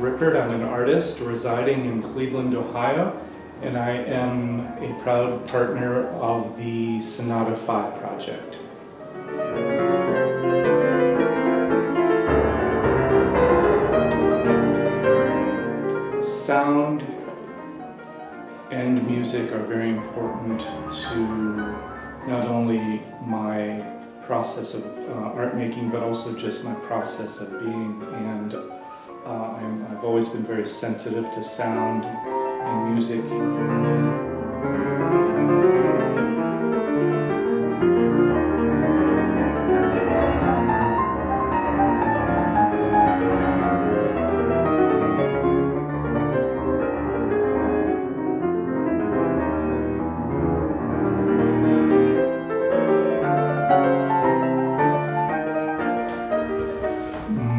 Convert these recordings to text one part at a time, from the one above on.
Rippert. I'm an artist residing in Cleveland, Ohio, and I am a proud partner of the Sonata 5 project. Sound and music are very important to not only my process of art making, but also just my process of being. And I've always been very sensitive to sound and music.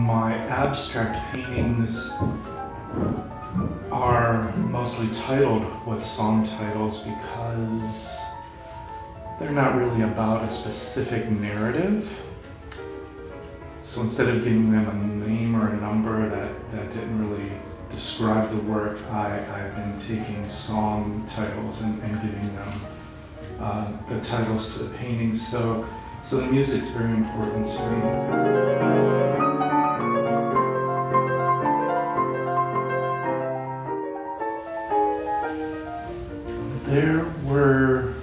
My abstract paintings are mostly titled with song titles because they're not really about a specific narrative. So instead of giving them a name or a number that didn't really describe the work, I've been taking song titles and giving them the titles to the paintings. So the music's very important to me. There were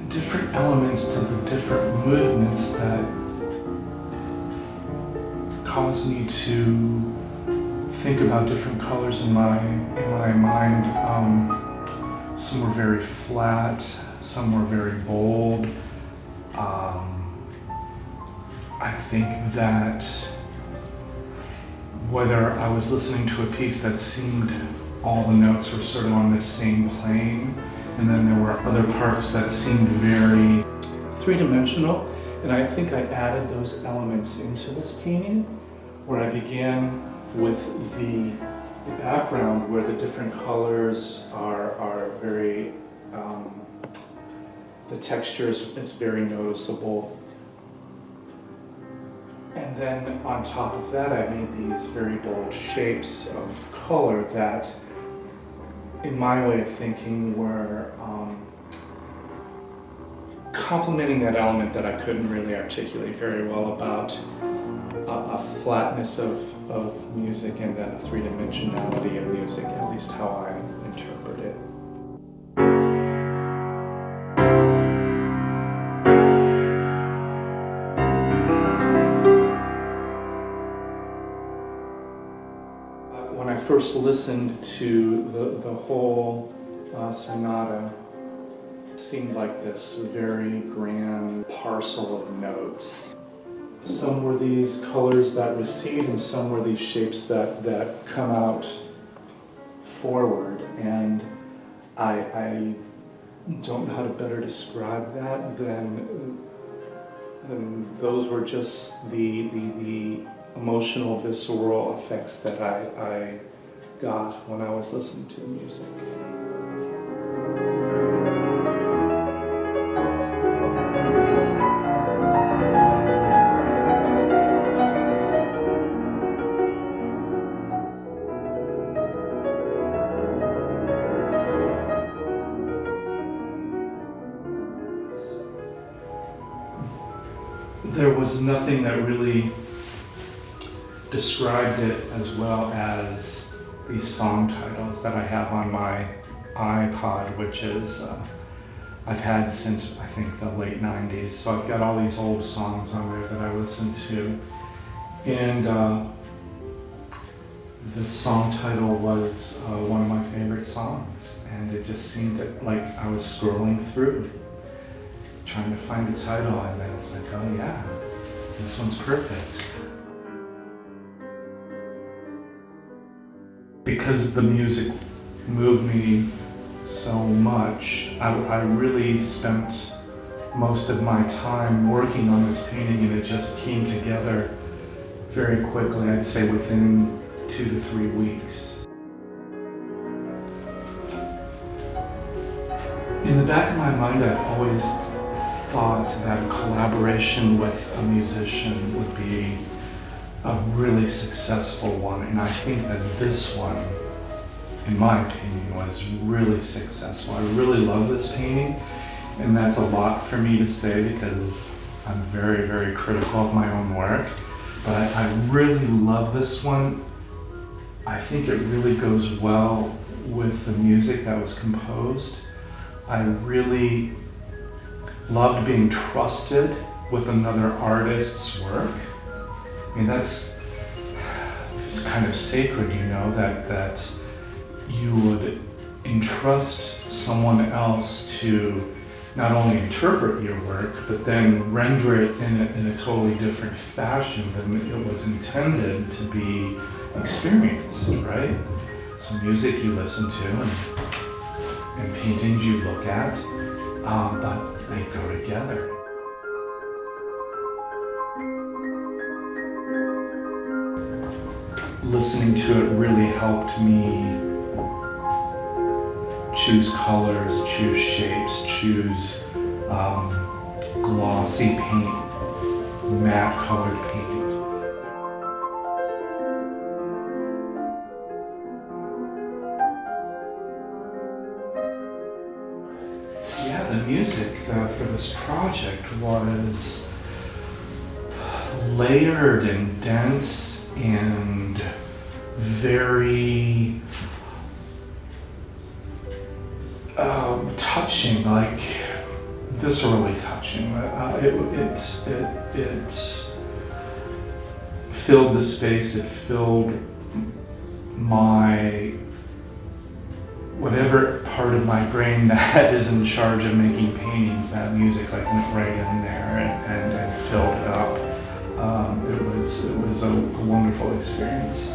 different elements to the different movements that caused me to think about different colors in my mind. Some were very flat, some were very bold. I think that whether I was listening to a piece that seemed all the notes were sort of on the same plane, and then there were other parts that seemed very three-dimensional, and I think I added those elements into this painting, where I began with the background where the different colors are very, the texture is very noticeable. And then on top of that, I made these very bold shapes of color that, in my way of thinking, were complementing that element that I couldn't really articulate very well about a flatness of music and then a three-dimensionality of music, at least how I interpret it. When I first listened to the whole sonata, it seemed like this very grand parcel of notes. Some were these colors that recede, and some were these shapes that come out forward. And I don't know how to better describe that than those were just the emotional, visceral effects that I got when I was listening to the music. There was nothing that really described it as well as these song titles that I have on my iPod, which is I've had since I think the late 90s. So I've got all these old songs on there that I listen to, and the song title was one of my favorite songs, and it just seemed like I was scrolling through trying to find a title, and then it's like, oh yeah, this one's perfect. Because the music moved me so much, I really spent most of my time working on this painting, and it just came together very quickly, I'd say within 2 to 3 weeks. In the back of my mind, I always thought that a collaboration with a musician would be a really successful one, and I think that this one, in my opinion, was really successful. I really love this painting, and that's a lot for me to say because I'm very, very critical of my own work, but I really love this one. I think it really goes well with the music that was composed. I really loved being trusted with another artist's work. I mean, it's kind of sacred, you know, that you would entrust someone else to not only interpret your work, but then render it in a totally different fashion than it was intended to be experienced, right? So music you listen to and paintings you look at, but they go together. Listening to it really helped me choose colors, choose shapes, choose glossy paint, matte colored paint. Yeah, the music for this project was layered and dense and very touching, like viscerally touching. It filled the space. It filled my whatever part of my brain that is in charge of making paintings. That music like went right in there and filled it up. It was a wonderful experience.